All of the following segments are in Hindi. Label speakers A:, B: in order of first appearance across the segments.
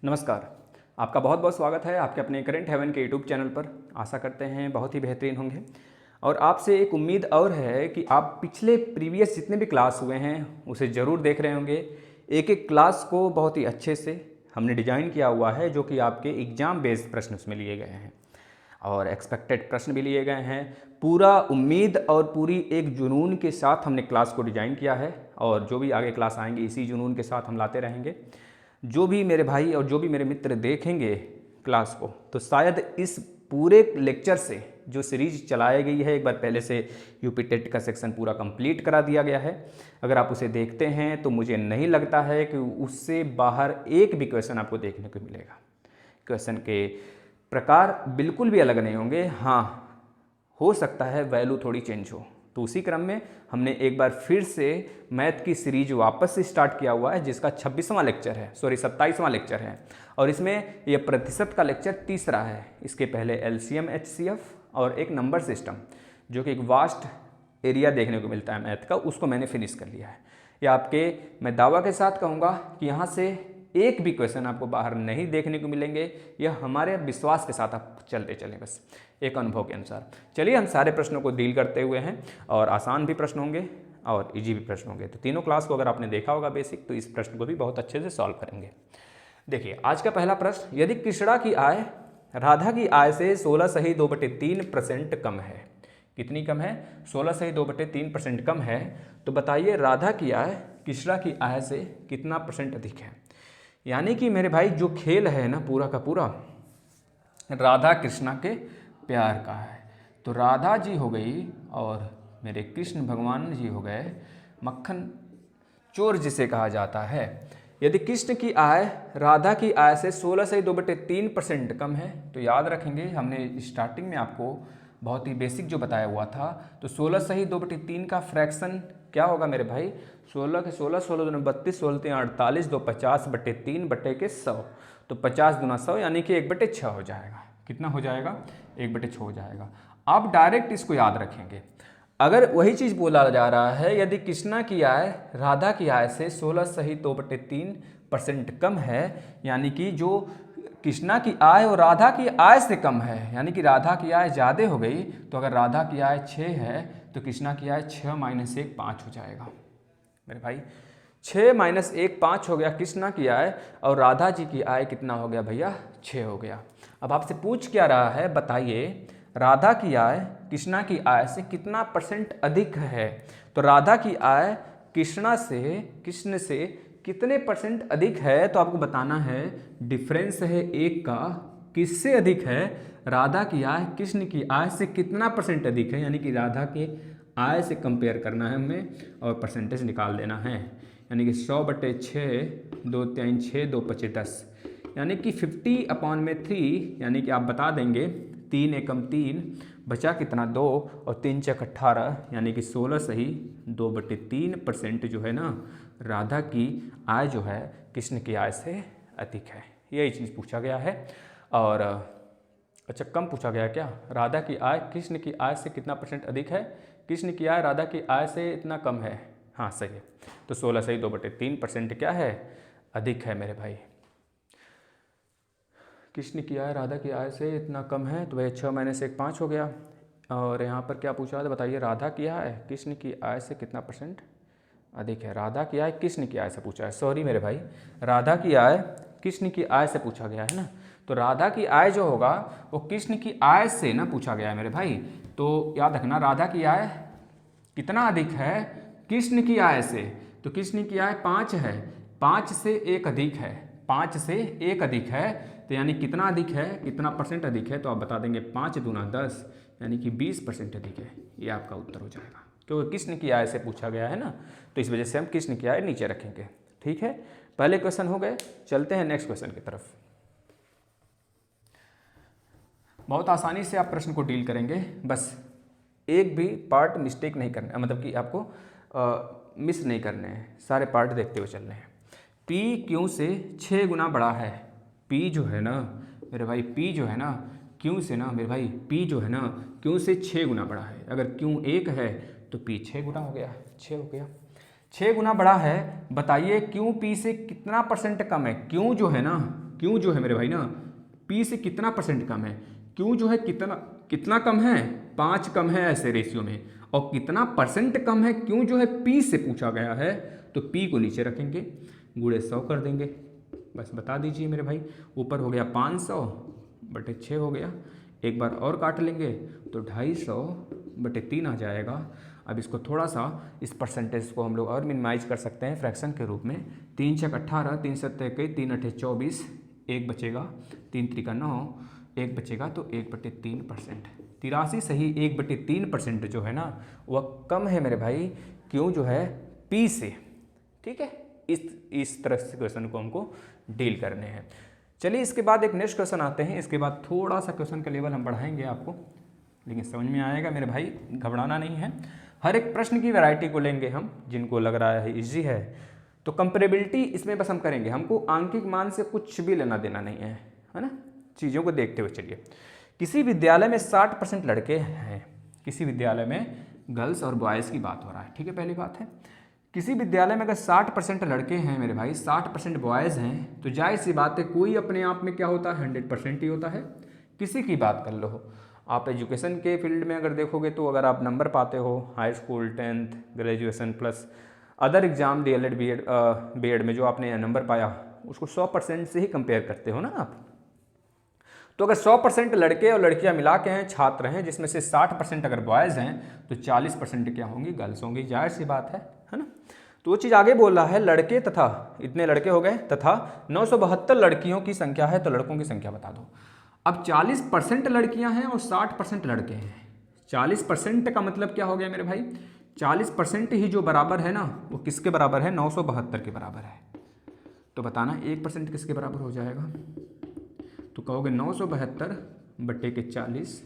A: नमस्कार। आपका बहुत बहुत स्वागत है आपके अपने करंट हेवन के यूट्यूब चैनल पर। आशा करते हैं बहुत ही बेहतरीन होंगे और आपसे एक उम्मीद और है कि आप पिछले प्रीवियस जितने भी क्लास हुए हैं उसे ज़रूर देख रहे होंगे। एक एक क्लास को बहुत ही अच्छे से हमने डिज़ाइन किया हुआ है जो कि आपके एग्ज़ाम बेस्ड प्रश्न उसमें लिए गए हैं और एक्सपेक्टेड प्रश्न भी लिए गए हैं। पूरा उम्मीद और पूरी एक जुनून के साथ हमने क्लास को डिज़ाइन किया है और जो भी आगे क्लास आएंगे इसी जुनून के साथ हम लाते रहेंगे। जो भी मेरे भाई और जो भी मेरे मित्र देखेंगे क्लास को तो शायद इस पूरे लेक्चर से जो सीरीज चलाई गई है, एक बार पहले से यूपी टेट का सेक्शन पूरा कंप्लीट करा दिया गया है। अगर आप उसे देखते हैं तो मुझे नहीं लगता है कि उससे बाहर एक भी क्वेश्चन आपको देखने को मिलेगा। क्वेश्चन के प्रकार बिल्कुल भी अलग नहीं होंगे। हाँ, हो सकता है वैल्यू थोड़ी चेंज हो। तो उसी क्रम में हमने एक बार फिर से मैथ की सीरीज वापस से स्टार्ट किया हुआ है जिसका 26वां लेक्चर है, 27वां लेक्चर है और इसमें यह प्रतिशत का लेक्चर तीसरा है। इसके पहले एलसीएम एचसीएफ और एक नंबर सिस्टम जो कि एक वास्ट एरिया देखने को मिलता है मैथ का, उसको मैंने फिनिश कर लिया है। या आपके मैं दावा के साथ कहूँगा कि यहाँ से एक भी क्वेश्चन आपको बाहर नहीं देखने को मिलेंगे। यह हमारे विश्वास के साथ आप चलते चलें, बस एक अनुभव के अनुसार। चलिए हम सारे प्रश्नों को डील करते हुए हैं और आसान भी प्रश्न होंगे और इजी भी प्रश्न होंगे। तो तीनों क्लास को अगर आपने देखा होगा बेसिक तो इस प्रश्न को भी बहुत अच्छे से सॉल्व करेंगे। देखिए आज का पहला प्रश्न, यदि कृष्णा की आय राधा की आय से 16 सही 2/3% कम है। कितनी कम है? 16 सही 2/3% कम है। तो बताइए राधा की आय कृष्णा की आय से कितना % अधिक है। यानी कि मेरे भाई जो खेल है ना पूरा का पूरा राधा कृष्णा के प्यार का है। तो राधा जी हो गई और मेरे कृष्ण भगवान जी हो गए मक्खन चोर जिसे कहा जाता है। यदि कृष्ण की आय राधा की आय से 16 से 2/3% कम है तो याद रखेंगे हमने स्टार्टिंग में आपको बहुत ही बेसिक जो बताया हुआ था। तो 16 सही 2/3 का फ्रैक्शन क्या होगा मेरे भाई? 16 के 16, 16 दूनी 32, 16 तीन 48, 2 50/3 बटे के 100। तो 50 दूना 100 यानी कि 1/6 हो जाएगा। कितना हो जाएगा? 1/6 हो जाएगा। आप डायरेक्ट इसको याद रखेंगे। अगर वही चीज़ बोला जा रहा है यदि कृष्णा की आय राधा की आय से 16 सही 2/3% कम है, यानी कि जो कृष्णा की आय और राधा की आय से कम है, यानी कि राधा की आय ज़्यादा हो गई। तो अगर राधा की आय 6 है तो कृष्णा की आय 6 - 1 5 हो जाएगा मेरे भाई। 6 - 1 5 हो गया कृष्णा की आय और राधा जी की आय कितना हो गया भैया? 6 हो गया। अब आपसे पूछ क्या रहा है, बताइए राधा की आय कृष्णा की आय से कितना % अधिक है। तो राधा की आय कृष्ण से कितने % अधिक है तो आपको बताना है। डिफरेंस है एक का, किससे अधिक है? राधा की आय कृष्ण की आय से कितना % अधिक है, यानी कि राधा के आय से कंपेयर करना है हमें और परसेंटेज निकाल देना है। यानी कि 100/6, 2 3 6, 2 5 10, यानी कि 50/3, यानी कि आप बता देंगे 3 एकम 3 बचा कितना 2 और 3 चक 18, यानी कि 16 सही 2/3% जो है ना राधा की आय जो है कृष्ण की आय से अधिक है। यही चीज़ पूछा गया है। और अच्छा कम पूछा गया क्या? राधा की आय कृष्ण की आय से कितना % अधिक है? कृष्ण की आय राधा की आय से इतना कम है। हाँ सही है। तो 16 सही 2/3% क्या है? अधिक है मेरे भाई। कृष्ण की आय राधा की आय से इतना कम है तो वह 6 - 1 5 हो गया। और यहाँ पर क्या पूछा था बताइए? राधा की आय कृष्ण की आय से कितना % अधिक है। राधा की आय कृष्ण की आय से पूछा है, सॉरी मेरे भाई, राधा की आय कृष्ण की आय से पूछा गया है ना। तो राधा की आय जो होगा वो कृष्ण की आय से ना पूछा गया है मेरे भाई। तो याद रखना राधा की आय कितना अधिक है कृष्ण की आय से। तो कृष्ण की आय 5 है, 5 से 1 अधिक है, 5 से 1 अधिक है। तो यानी कितना अधिक है, कितना % अधिक है? तो आप बता देंगे 5 दूना 10, यानी कि 20% अधिक है। ये आपका उत्तर हो जाएगा क्योंकि कृष्ण की आय से पूछा गया है ना, तो इस वजह से हम कृष्ण की आय नीचे रखेंगे। ठीक है, पहले क्वेश्चन हो गए। चलते हैं नेक्स्ट क्वेश्चन की तरफ। बहुत आसानी से आप प्रश्न को डील करेंगे, बस एक भी पार्ट मिस्टेक नहीं करना, मतलब कि आपको मिस नहीं करने हैं, सारे पार्ट देखते हुए चलने हैं। P Q से 6 गुना बड़ा है। P जो है ना मेरे भाई, P जो है ना Q से ना मेरे भाई, P जो है ना Q से 6 गुना बड़ा है। अगर Q 1 है तो P 6 गुना हो गया, 6 हो गया। 6 गुना बड़ा है। बताइए Q P से कितना % कम है? Q जो है ना क्यू जो है मेरे भाई ना पी से कितना परसेंट कम है, क्यू जो है कितना कम है, 5 कम है ऐसे रेशियो में, और कितना परसेंट कम है क्यू जो है पी से पूछा गया है, तो पी को नीचे रखेंगे, गुणे 100 कर देंगे, बस बता दीजिए मेरे भाई। ऊपर हो गया 500/6 हो गया, एक बार और काट लेंगे तो 250/3 आ जाएगा। अब इसको थोड़ा सा इस परसेंटेज को हम लोग और मिनिमाइज कर सकते हैं फ्रैक्शन के रूप में। 3 छक 18, 3 सत्ते 21, 3 अठे 24, 1 बचेगा, 3 त्रिका 9, 1 बचेगा तो 1/3%। 83 सही 1/3% जो है ना वह कम है मेरे भाई क्यों जो है पी से। ठीक है, इस तरह से क्वेश्चन को हमको डील करने हैं। चलिए इसके बाद एक नेक्स्ट क्वेश्चन आते हैं। इसके बाद थोड़ा सा क्वेश्चन का लेवल हम बढ़ाएंगे आपको, लेकिन समझ में आएगा मेरे भाई, घबराना नहीं है। हर एक प्रश्न की वैरायटी को लेंगे हम, जिनको लग रहा है इजी है तो कंपेरेबिलिटी इसमें बस हम करेंगे, हमको आंकिक मान से कुछ भी लेना देना नहीं है ना। चीज़ों को देखते हुए चलिए। किसी विद्यालय में 60% लड़के हैं, किसी विद्यालय में गर्ल्स और बॉयज़ की बात हो रहा है। ठीक है, पहली बात है किसी विद्यालय में अगर 60% लड़के हैं मेरे भाई, 60% बॉयज़ हैं, तो जाहिर सी बात है कोई अपने आप में क्या होता है 100% ही होता है। किसी की बात कर लो आप, एजुकेशन के फील्ड में अगर देखोगे तो अगर आप नंबर पाते हो high school 10th graduation plus other exam DLED B.Ed में जो आपने नंबर पाया उसको 100% से ही कंपेयर करते हो ना आप। तो अगर 100% लड़के और लड़कियां मिला के हैं, छात्र हैं, जिसमें से 60% अगर बॉयज़ हैं तो 40% क्या होंगी, गर्ल्स होंगी, जाहिर सी बात है ना। तो वो चीज़ आगे बोल रहा है लड़के तथा, इतने लड़के हो गए, तथा 972 लड़कियों की संख्या है, तो लड़कों की संख्या बता दो। अब 40% लड़कियां हैं और 60% लड़के हैं। 40% का मतलब क्या हो गया मेरे भाई, 40% ही जो बराबर है ना वो किसके बराबर है, 972 के बराबर है। तो बताना 1% किसके बराबर हो जाएगा, तो कहोगे 972/40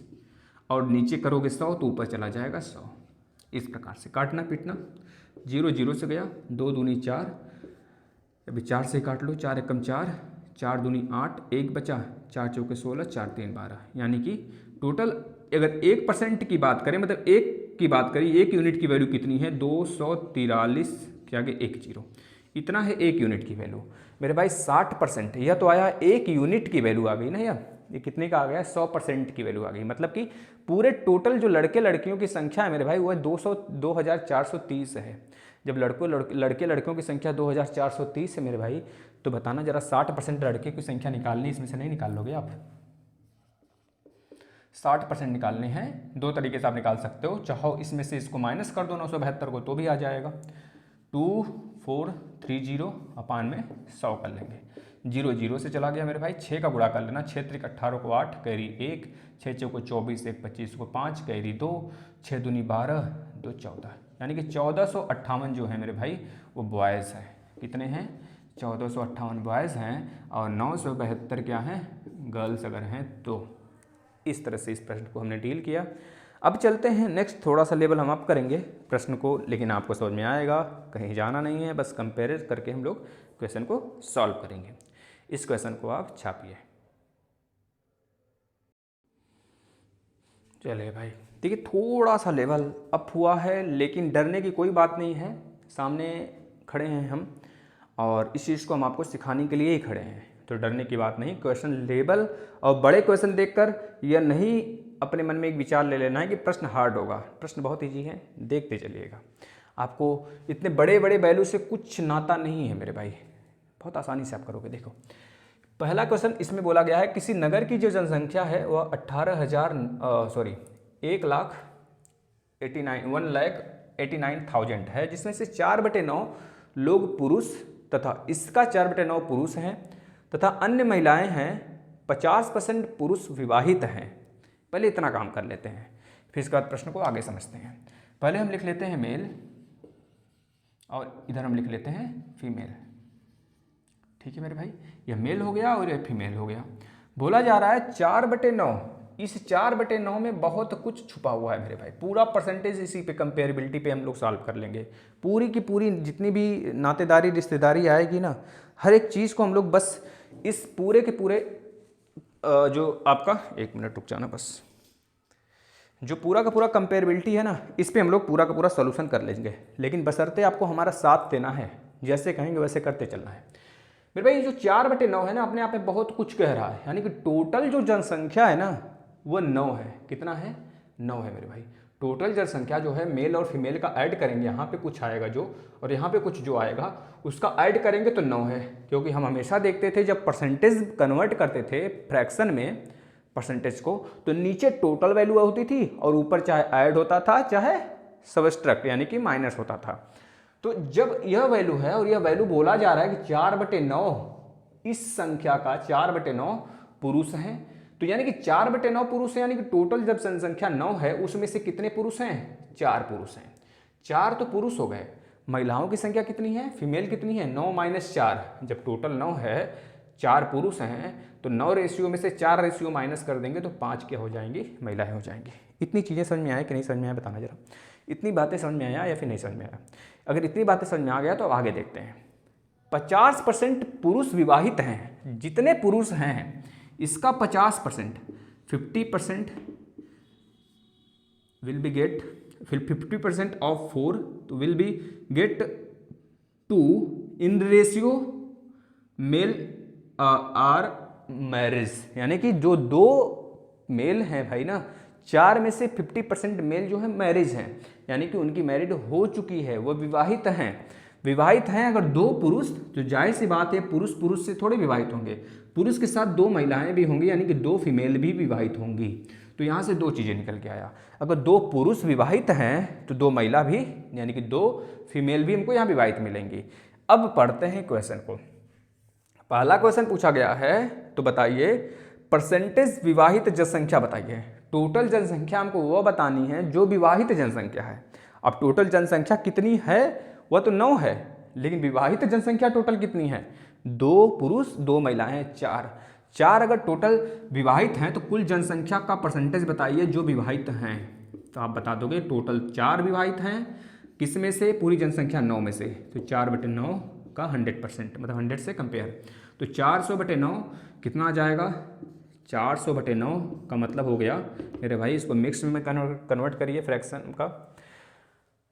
A: और नीचे करोगे 100 तो ऊपर चला जाएगा 100। इस प्रकार से काटना पीटना, 0 0 से गया, 2 दूनी 4, अभी 4 से काट लो, 4 एकम 4, 4 दूनी 8, 1 बचा, 4 चौके 16, 4 3 12, यानी कि टोटल अगर 1% की बात करें, मतलब 1 की बात करें, 1 यूनिट की वैल्यू कितनी है, 243 के आगे 1 0, इतना है 1 यूनिट की वैल्यू मेरे भाई। 60% यह तो आया 1 यूनिट की वैल्यू आ गई ना यार, ये कितने का आ गया, 100% की वैल्यू आ गई। मतलब कि पूरे टोटल जो लड़के लड़कियों की संख्या है मेरे भाई वो 2430 है। जब लड़के लड़कियों की संख्या 2430 है मेरे भाई, तो बताना जरा 60% लड़के की संख्या निकालनी, इसमें से नहीं निकाल लोगे आप। 60% निकालने हैं, 2 तरीके से आप निकाल सकते हो, चाहो इसमें से इसको माइनस कर दो 972 को तो भी आ जाएगा, 2430 अपान में 100 कर लेंगे, 0 0 से चला गया मेरे भाई, 6 का गुणा कर लेना, 6 त्रिक 18 को 8, कैरी 1, 6 चौको 24, 1 25 को 5, कैरी 2, 6 दूनी 12, 2 14, यानी कि 1458 जो है मेरे भाई वो बॉयज़ है। कितने हैं, 1458 बॉयज़ हैं और 972 क्या हैं, गर्ल्स अगर हैं तो। इस तरह से इस प्रश्न को हमने डील किया। अब चलते हैं नेक्स्ट, थोड़ा सा लेवल हम अप करेंगे प्रश्न को, लेकिन आपको समझ में आएगा, कहीं जाना नहीं है, बस कंपेयर करके हम लोग क्वेश्चन को सॉल्व करेंगे। इस क्वेश्चन को आप छापिए। चलिए भाई देखिए थोड़ा सा लेवल अप हुआ है, लेकिन डरने की कोई बात नहीं है, सामने खड़े हैं हम और इस चीज़ को हम आपको सिखाने के लिए ही खड़े हैं, तो डरने की बात नहीं। क्वेश्चन लेवल और बड़े क्वेश्चन देखकर यह नहीं अपने मन में एक विचार ले लेना है कि प्रश्न हार्ड होगा, प्रश्न बहुत ईजी है, देखते चलिएगा। आपको इतने बड़े बड़े वैल्यू से कुछ नाता नहीं है मेरे भाई, बहुत आसानी से आप करोगे। देखो पहला क्वेश्चन इसमें बोला गया है किसी नगर की जो जनसंख्या है वह 1,89,000 है, जिसमें से 4/9 लोग पुरुष तथा इसका 4/9 पुरुष हैं तथा अन्य महिलाएं हैं, 50% पुरुष विवाहित हैं। पहले इतना काम कर लेते हैं, फिर इसके बाद प्रश्न को आगे समझते हैं। पहले हम लिख लेते हैं मेल और इधर हम लिख लेते हैं फीमेल। ठीक है मेरे भाई, यह मेल हो गया और यह फीमेल हो गया। बोला जा रहा है 4/9, इस 4/9 में बहुत कुछ छुपा हुआ है मेरे भाई। पूरा परसेंटेज इसी पे कंपेरेबिलिटी पे हम लोग सॉल्व कर लेंगे। पूरी की पूरी जितनी भी नातेदारी रिश्तेदारी आएगी ना, हर एक चीज़ को हम लोग बस इस पूरे के पूरे जो आपका, एक मिनट रुक जाना बस, जो पूरा का पूरा कंपेरेबिलिटी है ना, इस पे हम लोग पूरा का पूरा सॉल्यूशन कर लेंगे, लेकिन बशर्ते आपको हमारा साथ देना है, जैसे कहेंगे वैसे करते चलना है। मेरे भाई जो 4/9 है ना अपने आप में बहुत कुछ कह रहा है, यानी कि टोटल जो जनसंख्या है ना वो 9 है। कितना है? 9 है मेरे भाई। टोटल जनसंख्या जो है मेल और फीमेल का ऐड करेंगे, यहाँ पे कुछ आएगा जो और यहाँ पे कुछ जो आएगा उसका ऐड करेंगे तो 9 है। क्योंकि हम हमेशा देखते थे जब परसेंटेज कन्वर्ट करते थे फ्रैक्शन में परसेंटेज को, तो नीचे टोटल वैल्यू होती थी और ऊपर चाहे ऐड होता था चाहे सबस्ट्रैक्ट यानी कि माइनस होता था। तो जब यह वैल्यू है और यह वैल्यू बोला जा रहा है कि 4/9 इस संख्या का 4/9 पुरुष हैं, तो यानी कि 4/9 पुरुष है, यानी कि टोटल जब जनसंख्या 9 है उसमें से कितने पुरुष हैं? 4 पुरुष हैं। 4 तो पुरुष हो गए। महिलाओं की संख्या कितनी है? फीमेल कितनी है? 9 - 4। जब टोटल 9 है, 4 पुरुष हैं, तो 9 रेशियो में से 4 रेशियो माइनस कर देंगे तो 5 क्या हो जाएंगी? महिलाएं हो जाएंगी। इतनी चीज़ें समझ में आया कि नहीं समझ में आया बताना जरा। इतनी बातें समझ में आया या फिर नहीं समझ में आया? अगर इतनी बातें समझ में आ गया तो अब आगे देखते हैं। 50% पुरुष विवाहित हैं। जितने पुरुष हैं इसका 50%, 50% विल बी गेट, फिर 50% ऑफ 4 तो will be get 2 in ratio male or marriage, यानी कि जो 2 मेल हैं भाई ना, 4 में से 50% मेल जो है मैरिज हैं, यानी कि उनकी मैरिड हो चुकी है, वो विवाहित हैं। विवाहित हैं अगर 2 पुरुष, तो जाहिर सी बात है पुरुष पुरुष से थोड़े विवाहित होंगे, पुरुष के साथ 2 महिलाएं भी होंगी, यानी कि 2 फीमेल भी विवाहित होंगी। तो यहाँ से 2 चीज़ें निकल के आया। अगर 2 पुरुष विवाहित हैं तो 2 महिला भी, यानी कि 2 फीमेल भी हमको यहाँ विवाहित मिलेंगी। अब पढ़ते हैं क्वेश्चन को। पहला क्वेश्चन पूछा गया है, तो बताइए परसेंटेज विवाहित जनसंख्या बताइए। टोटल जनसंख्या हमको वो बतानी है जो विवाहित जनसंख्या है। अब टोटल जनसंख्या कितनी है? वह तो 9 है, लेकिन विवाहित जनसंख्या टोटल कितनी है? 2 पुरुष 2 महिलाएं 4 अगर टोटल विवाहित हैं तो कुल जनसंख्या का परसेंटेज बताइए जो विवाहित हैं। तो आप बता दोगे टोटल 4 विवाहित हैं, किस में से? पूरी जनसंख्या 9 में से। तो 4/9 का 100%, मतलब 100 से कंपेयर। तो 400/9 कितना आ जाएगा? 400/9 का मतलब हो गया मेरे भाई, इसको मिक्स में कन्वर्ट करिए फ्रैक्शन का,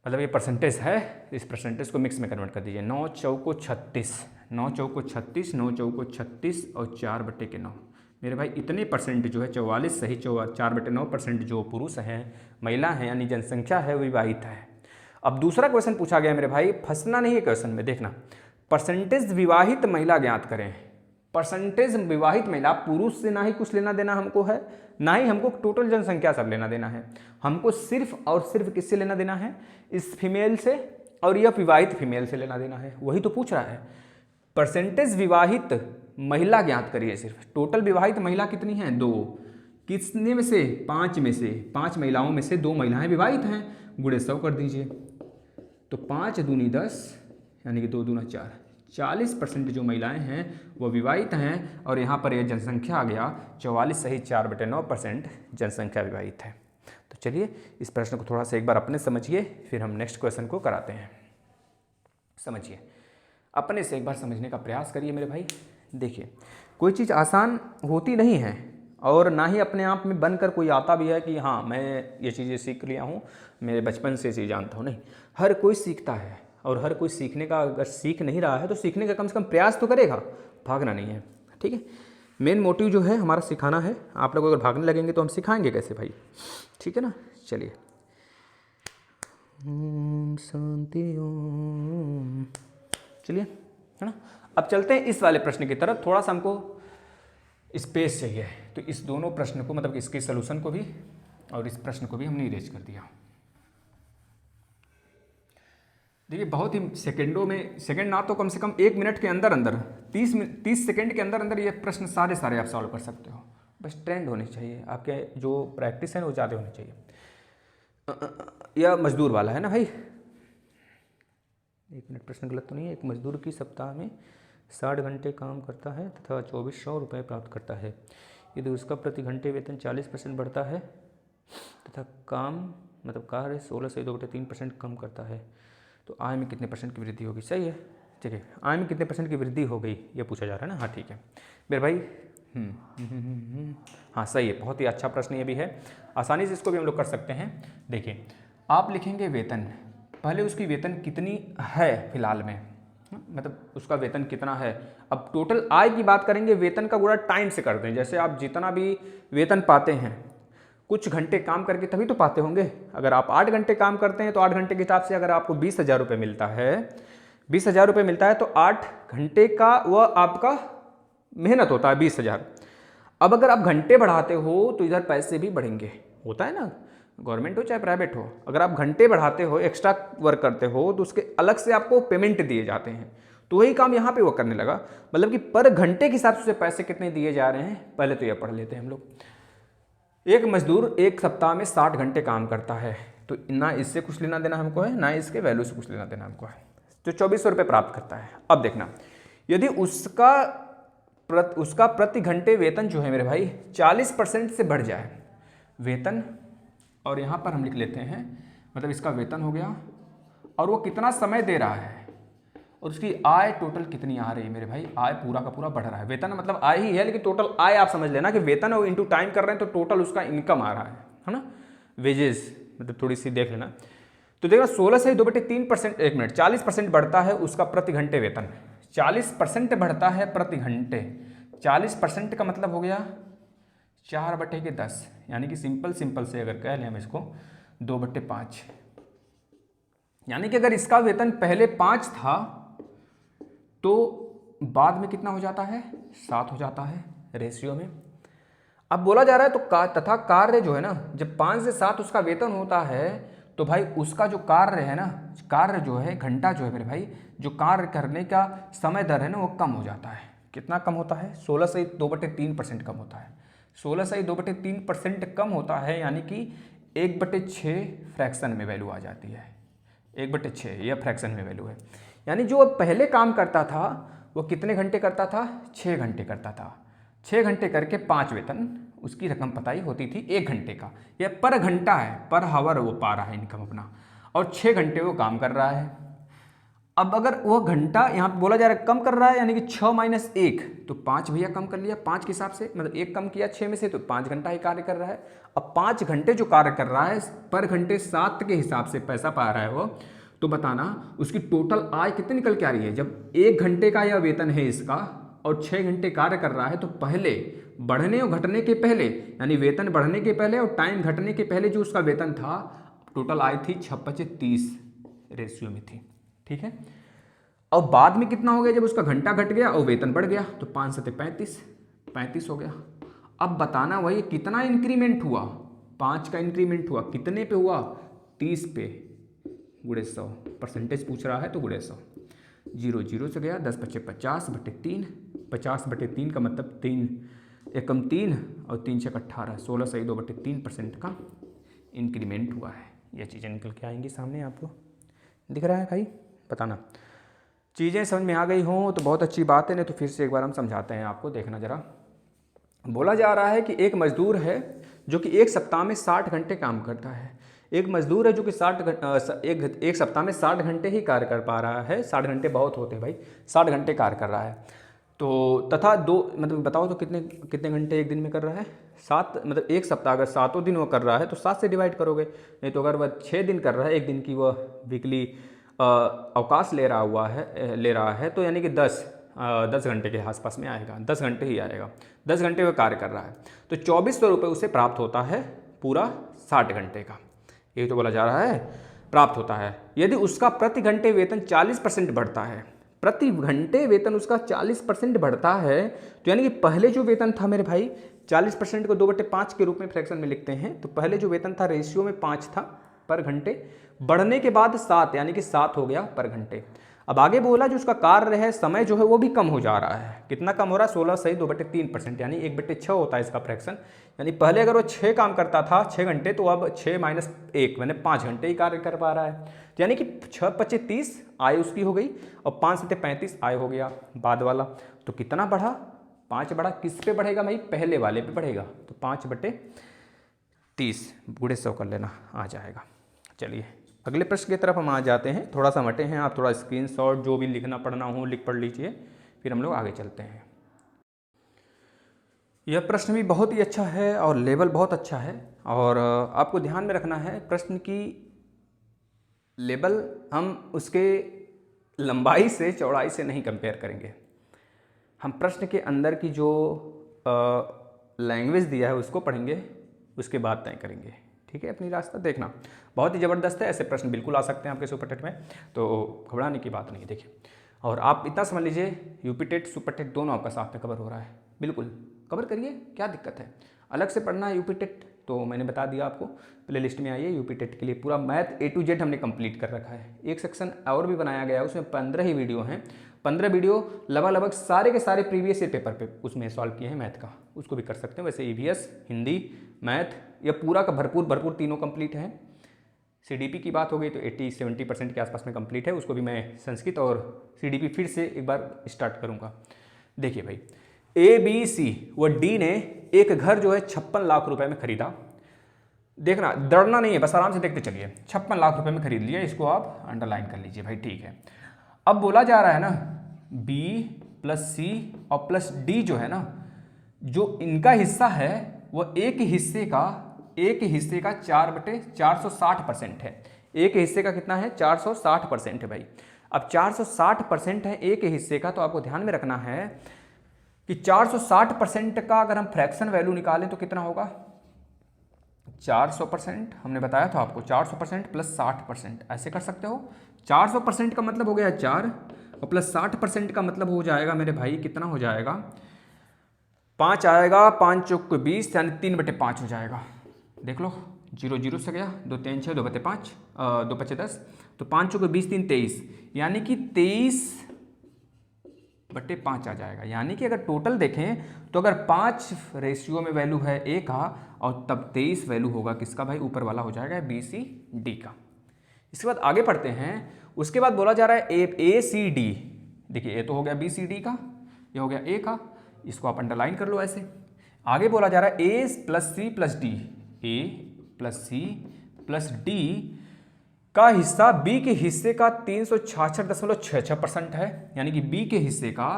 A: मतलब ये परसेंटेज है, इस परसेंटेज को मिक्स में कन्वर्ट कर दीजिए। 9 चौको 36, 9 चौको 36, 9 चौको 36 और 4/9 मेरे भाई इतने परसेंट जो है 44 सही 4/9% जो पुरुष हैं, महिला हैं, यानी जनसंख्या है विवाहित है। अब दूसरा क्वेश्चन पूछा गया मेरे भाई, फंसना नहीं है क्वेश्चन में, देखना। परसेंटेज विवाहित महिला ज्ञात करें। परसेंटेज विवाहित महिला, पुरुष से ना ही कुछ लेना देना हमको है, ना ही हमको टोटल जनसंख्या सब लेना देना है। हमको सिर्फ और सिर्फ किससे लेना देना है? इस फीमेल से और यह विवाहित फीमेल से लेना देना है। वही तो पूछ रहा है। परसेंटेज विवाहित महिला ज्ञात करिए सिर्फ। टोटल विवाहित महिला कितनी हैं? 2। कितने में से? 5 में से। 5 महिलाओं में से 2 महिलाएं विवाहित हैं, गुणे 100 कर दीजिए। तो 5 दूनी 10, यानी कि 2 दूना 4, 40% जो महिलाएं हैं वो विवाहित हैं, और यहाँ पर यह जनसंख्या आ गया 44 सही 4/9% जनसंख्या विवाहित है। तो चलिए इस प्रश्न को थोड़ा सा एक बार अपने समझिए, फिर हम नेक्स्ट क्वेश्चन को कराते हैं। समझिए, अपने से एक बार समझने का प्रयास करिए मेरे भाई। देखिए, कोई चीज़ आसान होती नहीं है, और ना ही अपने आप में बनकर कोई आता भी है कि हाँ मैं ये चीज़ें सीख लिया हूँ, मेरे बचपन से चीज़ जानता हूँ। नहीं, हर कोई सीखता है, और हर कोई सीखने का, अगर सीख नहीं रहा है तो सीखने का कम से कम प्रयास तो करेगा, भागना नहीं है। ठीक है, मेन मोटिव जो है हमारा सिखाना है। आप लोग अगर भागने लगेंगे तो हम सिखाएंगे कैसे भाई? ठीक है ना। चलिए, ओम शांति ओम। चलिए, है ना। अब चलते हैं इस वाले प्रश्न की तरफ। थोड़ा सा हमको स्पेस चाहिए, तो इस दोनों प्रश्न को, मतलब इसके सलूशन को भी और इस प्रश्न को भी हमने इरेज कर दिया। देखिए, बहुत ही सेकंडों में, सेकंड ना तो कम से कम 1 मिनट के अंदर अंदर, 30 सेकंड के अंदर अंदर ये प्रश्न सारे आप सॉल्व कर सकते हो। बस ट्रेंड होनी चाहिए, आपके जो प्रैक्टिस है वो ज़्यादा होनी चाहिए। यह मजदूर वाला है ना भाई। 1 मिनट, प्रश्न गलत तो नहीं है। एक मजदूर की सप्ताह में 60 घंटे काम करता है तथा 2400 रुपये प्राप्त करता है। यदि उसका प्रति घंटे वेतन 40% बढ़ता है तथा काम, मतलब कार्य 16 से 2/3% कम करता है, तो आय में कितने % की वृद्धि होगी? सही है। ठीक है, आय में कितने % की वृद्धि हो गई ये पूछा जा रहा है ना। हाँ ठीक है मेरे भाई। हाँ सही है, बहुत ही अच्छा प्रश्न ये भी है, आसानी से इसको भी हम लोग कर सकते हैं। देखिए, आप लिखेंगे वेतन, पहले उसकी वेतन कितनी है फिलहाल में, मतलब उसका वेतन कितना है। अब टोटल आय की बात करेंगे, वेतन का गुणा टाइम से करते हैं। जैसे आप जितना भी वेतन पाते हैं, कुछ घंटे काम करके तभी तो पाते होंगे। अगर आप 8 घंटे काम करते हैं तो 8 घंटे के हिसाब से अगर आपको 20,000 रुपये मिलता है, 20,000 रुपये मिलता है तो 8 घंटे का वह आपका मेहनत होता है 20,000। अब अगर आप घंटे बढ़ाते हो तो इधर पैसे भी बढ़ेंगे, होता है ना, गवर्नमेंट हो चाहे प्राइवेट हो। अगर आप घंटे बढ़ाते हो, एक्स्ट्रा वर्क करते हो, तो उसके अलग से आपको पेमेंट दिए जाते हैं। तो वही काम यहाँ पे वो करने लगा, मतलब कि पर घंटे के हिसाब से पैसे कितने दिए जा रहे हैं, पहले तो यह पढ़ लेते हैं हम लोग। एक मजदूर एक सप्ताह में 60 घंटे काम करता है, तो ना इससे कुछ लेना देना हमको है, ना इसके वैल्यू से कुछ लेना देना हमको है, तो 2400 रुपये प्राप्त करता है। अब देखना, यदि उसका प्रति घंटे वेतन जो है मेरे भाई 40% से बढ़ जाए, वेतन, और यहाँ पर हम लिख लेते हैं, मतलब इसका वेतन हो गया, और वो कितना समय दे रहा है, और उसकी आय टोटल कितनी आ रही है मेरे भाई, आय पूरा का पूरा बढ़ रहा है। वेतन मतलब आय ही है, लेकिन टोटल आय आप समझ लेना कि वेतन और इंटू टाइम कर रहे हैं तो टोटल उसका इनकम आ रहा है ना, वेजेस, मतलब थोड़ी सी देख लेना। तो देखना 16 से 2/3%, 1 मिनट, 40% बढ़ता है उसका प्रति घंटे वेतन, 40% बढ़ता है प्रति घंटे। 40% का मतलब हो गया 4/10, यानी कि सिंपल से अगर कह लें हम इसको 2/5, यानी कि अगर इसका वेतन पहले 5 था तो बाद में कितना हो जाता है, 7 हो जाता है रेशियो में। अब बोला जा रहा है तो तथा कार्य जो है ना, जब 5 से 7 उसका वेतन होता है तो भाई उसका जो कार्य है ना, कार्य जो है, घंटा जो है मेरे भाई, जो कार्य करने का समय दर है ना, वो कम हो जाता है। कितना कम होता है, 16 से 2/3% कम होता है। 16 से 2/3% कम होता है, यानी कि 1/6 फ्रैक्शन में वैल्यू आ जाती है। 1/6 यह फ्रैक्शन में वैल्यू है, यानी जो पहले काम करता था वो कितने घंटे करता था, 6 घंटे करता था। 6 घंटे करके 5 वेतन, उसकी रकम पता ही होती थी 1 घंटे का, यह पर घंटा है, पर हावर वो पा रहा है इनकम अपना, और 6 घंटे वो काम कर रहा है। अब अगर वो घंटा यहाँ पे बोला जा रहा है कम कर रहा है, यानी कि 6 - 1 तो 5 भैया कम कर लिया, 5 के हिसाब से, मतलब 1 कम किया 6 में से, तो 5 घंटा ही कार्य कर रहा है। अब 5 घंटे जो कार्य कर रहा है, पर घंटे 7 के हिसाब से पैसा पा रहा है वो, तो बताना उसकी टोटल आय कितनी निकल के आ रही है। जब 1 घंटे का यह वेतन है इसका और 6 घंटे कार्य कर रहा है, तो पहले बढ़ने और घटने के पहले, यानी वेतन बढ़ने के पहले और टाइम घटने के पहले जो उसका वेतन था, टोटल आय थी 6/30 रेशियो में थी, ठीक है। और बाद में कितना हो गया, जब उसका घंटा घट गया और वेतन बढ़ गया, तो 5 से 35 हो गया। अब बताना वही कितना इंक्रीमेंट हुआ, 5 का इंक्रीमेंट हुआ, कितने पे हुआ, 30 पे, गुणे 100, परसेंटेज पूछ रहा है तो गुणे 100, 0 से गया, 10 × 50/3, 50/3 का मतलब 3 एकम 3 और 3 × 18, 16 से 2/3% का इंक्रीमेंट हुआ है। ये चीज़ें निकल के आएंगी सामने, आपको दिख रहा है भाई, बताना। चीज़ें समझ में आ गई हों तो बहुत अच्छी बात है, नहीं तो फिर से एक बार हम समझाते हैं आपको, देखना जरा। बोला जा रहा है कि एक मजदूर है जो कि एक सप्ताह में 60 घंटे काम करता है। एक मजदूर है जो कि एक सप्ताह में 60 घंटे ही कार्य कर पा रहा है। 60 घंटे बहुत होते हैं भाई, 60 घंटे कार्य कर रहा है। तो तथा मतलब बताओ तो कितने घंटे एक दिन में कर रहा है, 7, मतलब एक सप्ताह अगर 7 दिन वो कर रहा है तो 7 से डिवाइड करोगे, नहीं तो अगर वह 6 दिन कर रहा है, एक दिन की वह वीकली अवकाश ले रहा है तो यानी कि 10 घंटे के आसपास में आएगा, 10 घंटे ही आएगा, 10 घंटे वह कार्य कर रहा है, तो 2400 रुपये उसे प्राप्त होता है पूरा 60 घंटे का, यही तो बोला जा रहा है, प्राप्त होता है। यदि उसका प्रति घंटे वेतन 40% बढ़ता है, प्रति घंटे वेतन उसका 40% बढ़ता है, तो यानी कि पहले जो वेतन था मेरे भाई, 40% को 2/5 के रूप में फ्रैक्शन में लिखते हैं, तो पहले जो वेतन था रेशियो में 5 था पर घंटे, बढ़ने के बाद 7, यानी कि 7 हो गया पर घंटे। अब आगे बोला जो उसका कार्य है, समय जो है वो भी कम हो जा रहा है। कितना कम हो रहा है, 16 से 2/3%, यानी 1/6 होता है इसका फ्रैक्शन। यानी पहले अगर वो 6 काम करता था 6 घंटे, तो अब 6 - 1 मैंने 5 घंटे ही कार्य कर पा रहा है, तो यानी कि 6/25 आय उसकी हो गई और 5 से 35 आय हो गया बाद वाला। तो कितना बढ़ा, 5 बढ़ा। किस पे बढ़ेगा भाई, पहले वाले पे बढ़ेगा, तो 5/30 गुणे 100 कर लेना, आ जाएगा। चलिए अगले प्रश्न की तरफ हम आ जाते हैं। थोड़ा सा मटे हैं आप, थोड़ा स्क्रीनशॉट जो भी लिखना पढ़ना हो लिख पढ़ लीजिए, फिर हम लोग आगे चलते हैं। यह प्रश्न भी बहुत ही अच्छा है और लेवल बहुत अच्छा है, और आपको ध्यान में रखना है प्रश्न की लेवल, हम उसके लंबाई से चौड़ाई से नहीं कंपेयर करेंगे, हम प्रश्न के अंदर की जो लैंग्वेज दिया है उसको पढ़ेंगे, उसके बाद तय करेंगे। ठीक है, अपनी रास्ता देखना बहुत ही ज़बरदस्त है। ऐसे प्रश्न बिल्कुल आ सकते हैं आपके सुपर टेट में, तो घबराने की बात नहीं है। देखिए, और आप इतना समझ लीजिए यूपी टेट सुपर टेट दोनों आपका साथ में कवर हो रहा है, बिल्कुल कवर करिए, क्या दिक्कत है। अलग से पढ़ना है यूपी टेट तो मैंने बता दिया आपको, प्ले लिस्ट में आइए। यूपी टेट के लिए पूरा मैथ A to Z हमने कंप्लीट कर रखा है। एक सेक्शन और भी बनाया गया है, उसमें 15 ही वीडियो हैं। 15 वीडियो लगभग सारे के सारे प्रीवियस ईयर पेपर पे उसमें सॉल्व किए हैं मैथ का, उसको भी कर सकते हैं। वैसे EVS, हिंदी, मैथ, यह पूरा का भरपूर तीनों कंप्लीट है। CDP की बात हो गई तो 80-70% के आसपास में कंप्लीट है, उसको भी मैं संस्कृत और CDP फिर से एक बार स्टार्ट करूँगा। देखिए भाई, ABC व D ने एक घर जो है 56 लाख रुपए में खरीदा। देखना, दौड़ना नहीं है, बस आराम से देखते चलिए। 56 लाख रुपए में खरीद लिया, इसको आप अंडरलाइन कर लीजिए भाई, ठीक है। अब बोला जा रहा है ना B + C और +D जो है ना, जो इनका हिस्सा है वो एक हिस्से का 4/460% है। एक हिस्से का कितना है? 460% है भाई। अब 460% है एक हिस्से का, तो आपको ध्यान में रखना है कि 460% का अगर हम फ्रैक्शन वैल्यू निकालें तो कितना होगा? 400%। हमने बताया था आपको 400% + 60%, ऐसे कर सकते हो। 400% का मतलब हो गया 4 और +60% का मतलब हो जाएगा मेरे भाई, कितना हो जाएगा? 5 आएगा, 5 चौक 20 यानी 3/5 हो जाएगा। देख लो, 0 0 से गया, 2 3 6, 2/5, 2 5 10, तो 5 चौक 20 3 23, यानी कि 23/5 आ जाएगा। यानी कि अगर टोटल देखें तो अगर 5 रेशियो में वैल्यू है A का और तब 23 वैल्यू होगा किसका भाई? ऊपर वाला हो जाएगा BCD का। इसके बाद आगे पढ़ते हैं। उसके बाद बोला जा रहा है ACD। देखिए, A तो हो गया BCD का, ये हो गया A का, इसको आप अंडरलाइन कर लो ऐसे। आगे बोला जा रहा है A + C + D, A + C + D का हिस्सा B के हिस्से का 366.66% है, यानी कि B के हिस्से का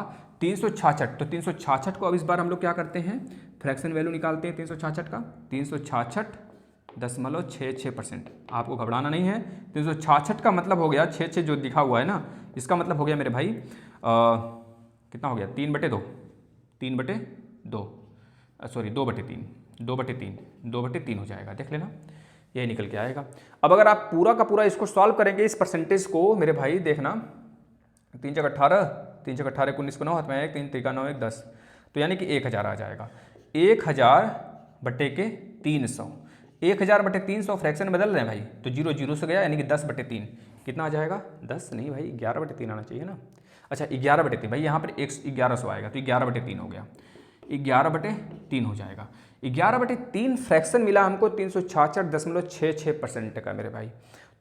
A: 366। तो 366 को अब इस बार हम लोग क्या करते हैं? फ्रैक्शन वैल्यू निकालते हैं 366 का, 366.66%। आपको घबराना नहीं है। 366 का मतलब हो गया 6 जो लिखा हुआ है ना, इसका मतलब हो गया मेरे भाई कितना हो गया? 3/2, 3/2, सॉरी 2/3, 2/3 हो जाएगा। देख लेना, यही निकल के आएगा। अब अगर आप पूरा का पूरा इसको सॉल्व करेंगे, इस परसेंटेज को मेरे भाई देखना, 3 × 18, 3 × 18 19 को 9 हाथ में 1, 3 3 9 1 10, तो यानी कि 1000 आ जाएगा। 1000/300, 1000/300 फ्रैक्शन बदल रहे हैं भाई, तो 0 0 से गया, यानी कि 10/3 कितना आ जाएगा? 10 नहीं भाई, 11/3 आना चाहिए ना। अच्छा, 11/3 भाई, यहाँ पर 1100 आएगा, तो 11/3 हो गया, 11/3 हो जाएगा। 11/3 फ्रैक्शन मिला हमको 366.66% का मेरे भाई।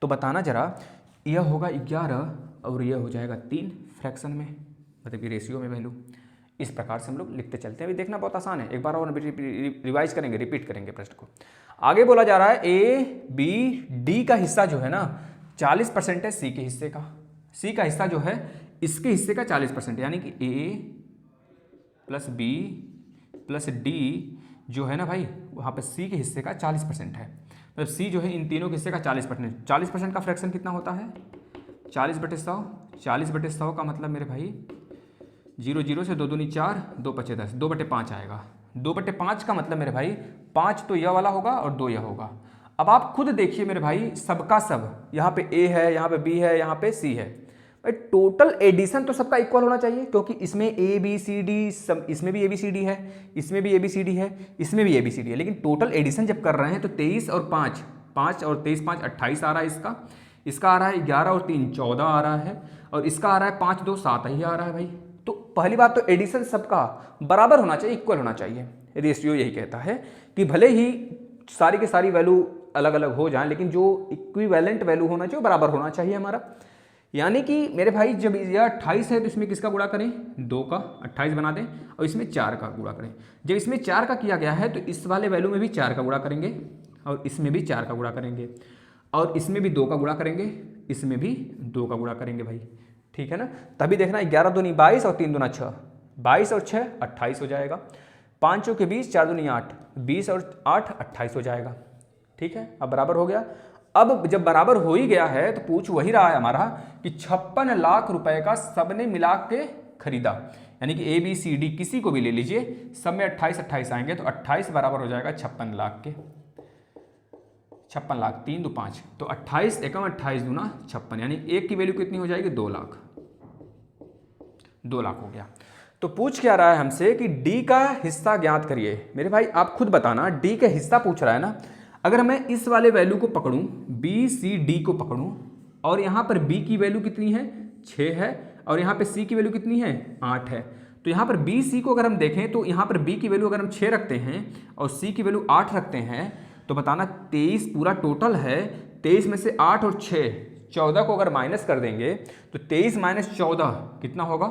A: तो बताना जरा, यह होगा 11 और यह हो जाएगा 3 फ्रैक्शन में, मतलब कि रेशियो में वैल्यू। इस प्रकार से हम लोग लिखते चलते हैं। अभी देखना बहुत आसान है, एक बार और रिवाइज करेंगे, रिपीट करेंगे प्रश्न को। आगे बोला जा रहा है ABD का हिस्सा जो है ना 40% है C के हिस्से का। C का हिस्सा जो है इसके हिस्से का 40%, यानी कि A + B + D जो है ना भाई, वहाँ पे C के हिस्से का 40% है। मतलब C जो है इन तीनों के हिस्से का 40%। 40% का फ्रैक्शन कितना होता है? 40/100। 40/100 का मतलब मेरे भाई 0 0 से 2 दूनी 4, 2 5 10, 2/5 आएगा। 2/5 का मतलब मेरे भाई 5 तो यह वाला होगा और 2 यह होगा। अब आप खुद देखिए मेरे भाई, सबका सब, यहाँ पे A है, यहाँ पे B है, यहाँ पे C है भाई। टोटल एडिशन तो सबका इक्वल होना चाहिए, क्योंकि इसमें ABCD सब, इसमें भी ABCD है, इसमें भी ABCD है, इसमें भी ABCD है। लेकिन टोटल एडिशन जब कर रहे हैं तो 23 और 5, 5 और 23 5 28 आ रहा है इसका, इसका आ रहा है 11 और 3 14 आ रहा है, और इसका आ रहा है 5 2 7 ही आ रहा है भाई। तो पहली बात तो एडिशन सबका बराबर होना चाहिए, इक्वल होना चाहिए। रेशियो यही कहता है कि भले ही सारी की सारी वैल्यू अलग अलग हो जाए, लेकिन जो इक्विवेलेंट वैल्यू होना चाहिए, बराबर होना चाहिए हमारा। यानी कि मेरे भाई जब यह 28 है तो इसमें किसका गुणा करें? 2 का 28 बना दें, और इसमें 4 का गुणा करें। जब इसमें 4 का किया गया है तो इस वाले वैल्यू में भी 4 का गुणा करेंगे, और इसमें भी 4 का गुणा करेंगे, और इसमें भी 2 का गुणा करेंगे, इसमें भी 2 का गुणा करेंगे भाई। ठीक है ना? तभी देखना 11 दूनी 22 और 3 दूना 6, 22 और 6 28 हो जाएगा। 5 चौके 20, 4 दूनी 8, 20 और 8 28 हो जाएगा। ठीक है, अब बराबर हो गया। अब जब बराबर हो ही गया है तो पूछ वही रहा है हमारा कि 56 लाख रुपए का सबने मिला के खरीदा, यानी कि ए बी सी डी किसी को भी ले लीजिए, सब में 28 आएंगे तो 28 बराबर हो जाएगा 56 लाख के। 56 लाख 3 दो 5, तो 28 एकम 28 दूना 56, यानी एक की वैल्यू कितनी हो जाएगी 2 लाख। 2 लाख हो गया। तो पूछ क्या रहा है हमसे कि डी का हिस्सा ज्ञात करिए। मेरे भाई आप खुद बताना, डी का हिस्सा पूछ रहा है ना। अगर मैं इस वाले वैल्यू को पकड़ूं, बी सी डी को पकड़ूं, और यहाँ पर बी की वैल्यू कितनी है 6 है, और यहाँ पे सी की वैल्यू कितनी है 8 है, तो यहाँ पर बी सी को अगर हम देखें तो यहाँ पर बी की वैल्यू अगर हम 6 रखते हैं और सी की वैल्यू 8 रखते हैं तो बताना 23 पूरा टोटल है। 23 में से 8 और 6 14 को अगर माइनस कर देंगे तो 23 माइनस 14 कितना होगा,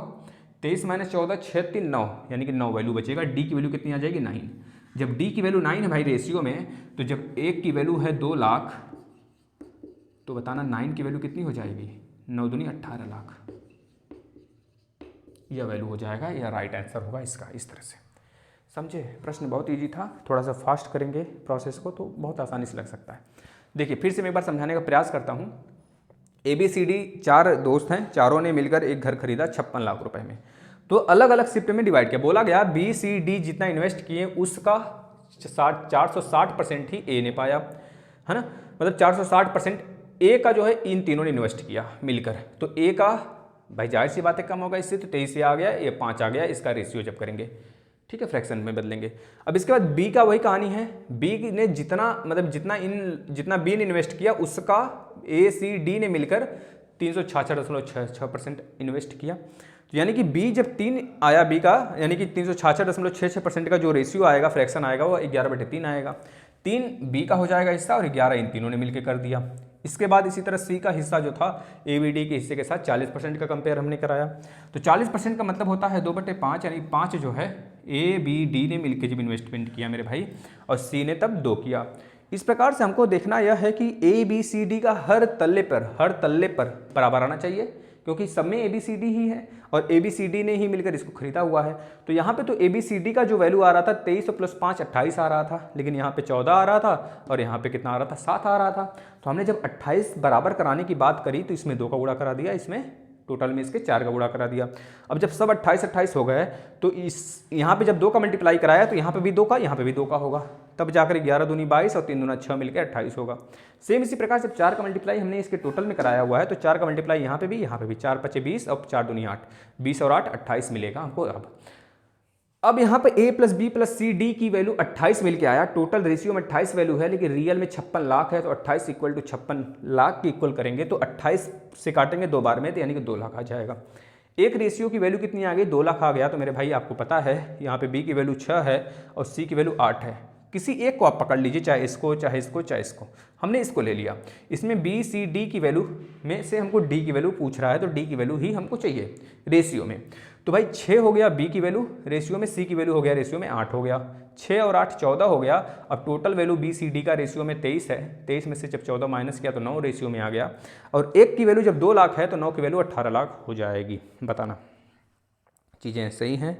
A: 23 माइनस 14 6 3 9, यानी कि 9 वैल्यू बचेगा। डी की वैल्यू कितनी आ जाएगी 9। जब डी की वैल्यू 9 है भाई रेशियो में, तो जब एक की वैल्यू है 2 लाख तो बताना 9 की वैल्यू कितनी हो जाएगी 9 दूनी 18 लाख। यह वैल्यू हो जाएगा, यह राइट आंसर होगा इसका। इस तरह से समझे। प्रश्न बहुत इजी था, थोड़ा सा फास्ट करेंगे प्रोसेस को तो बहुत आसानी से लग सकता है। देखिए फिर से मैं एक बार समझाने का प्रयास करता हूँ। ए बी सी डी 4 दोस्त हैं, चारों ने मिलकर एक घर खरीदा 56 लाख रुपए में, तो अलग अलग शिफ्ट में डिवाइड किया। बोला गया बी सी डी जितना इन्वेस्ट किए उसका 460% ही ए ने पाया, है ना। मतलब 460% ए का जो है इन तीनों ने इन्वेस्ट किया मिलकर, तो ए का भाई जाहिर सी बात है कम होगा इससे, तो 23 से आ गया, ये 5 आ गया। इसका रेशियो जब करेंगे ठीक है फ्रैक्शन में बदलेंगे। अब इसके बाद बी का वही कहानी है, बी ने जितना मतलब जितना बी ने इन्वेस्ट किया उसका ए सी डी ने मिलकर 366.66% इन्वेस्ट किया। तो यानी कि बी जब 3 आया बी का, यानी कि 366.66% का जो रेशियो आएगा फ्रैक्शन आएगा वो 11/3 आएगा। 3 बी का हो जाएगा हिस्सा और 11 इन तीनों ने मिलकर कर दिया। इसके बाद इसी तरह सी का हिस्सा जो था ए बी डी के हिस्से के साथ 40% का कंपेयर हमने कराया। तो 40% का मतलब होता है 2/5, यानी 5 जो है ए बी डी ने मिलकर जब इन्वेस्टमेंट किया मेरे भाई, और सी ने तब 2 किया। इस प्रकार से हमको देखना यह है कि ए बी सी डी का हर तल्ले पर बराबर आना चाहिए, क्योंकि सब में ए बी सी डी ही है और ए बी सी डी ने ही मिलकर इसको खरीदा हुआ है। तो यहाँ पे तो ए बी सी डी का जो वैल्यू आ रहा था 23 + 5 28 आ रहा था, लेकिन यहाँ पे 14 आ रहा था और यहाँ पे कितना आ रहा था 7 आ रहा था। तो हमने जब 28 बराबर कराने की बात करी तो इसमें 2 का गुणा करा दिया, इसमें टोटल में इसके 4 का गुणा करा दिया। अब जब सब 28 हो गए तो इस यहाँ पे जब 2 का मल्टीप्लाई कराया तो यहाँ पे भी 2 का, यहाँ पे भी 2 का होगा, तब जाकर 11 दूनी 22 और 3 दूना 6 मिलकर 28 होगा। सेम इसी प्रकार से 4 का मल्टीप्लाई हमने इसके टोटल में कराया हुआ है, तो 4 का मल्टीप्लाई यहाँ पे भी 4 × 5 = 20 और 4 दूनी 8, 20 और 8 28 मिलेगा हमको। अब यहाँ पे a + b + c d की वैल्यू 28 मिल के आया। टोटल रेशियो में 28 वैल्यू है, लेकिन रियल में 56 लाख है, तो 28 = 56 लाख की इक्वल करेंगे तो 28 से काटेंगे 2 बार में, तो यानी कि 2 लाख आ जाएगा। एक रेशियो की वैल्यू कितनी आ गई 2 लाख आ गया। तो मेरे भाई आपको पता है यहाँ पे b की वैल्यू 6 है और c की वैल्यू 8 है। किसी एक को आप पकड़ लीजिए, चाहे इसको चाहे इसको चाहे इसको। हमने इसको ले लिया। इसमें बी सी डी की वैल्यू में से हमको डी की वैल्यू पूछ रहा है, तो डी की वैल्यू ही हमको चाहिए रेशियो में। तो भाई 6 हो गया बी की वैल्यू रेशियो में, सी की वैल्यू हो गया रेशियो में 8 हो गया। 6 और 8 14 हो गया। अब total value B C D का रेशियो में 23 है। 23 में से जब 14 माइनस किया तो 9 रेशियो में आ गया। और एक की वैल्यू जब 2 लाख है तो 9 की वैल्यू 18 लाख हो जाएगी। बताना चीज़ें सही हैं?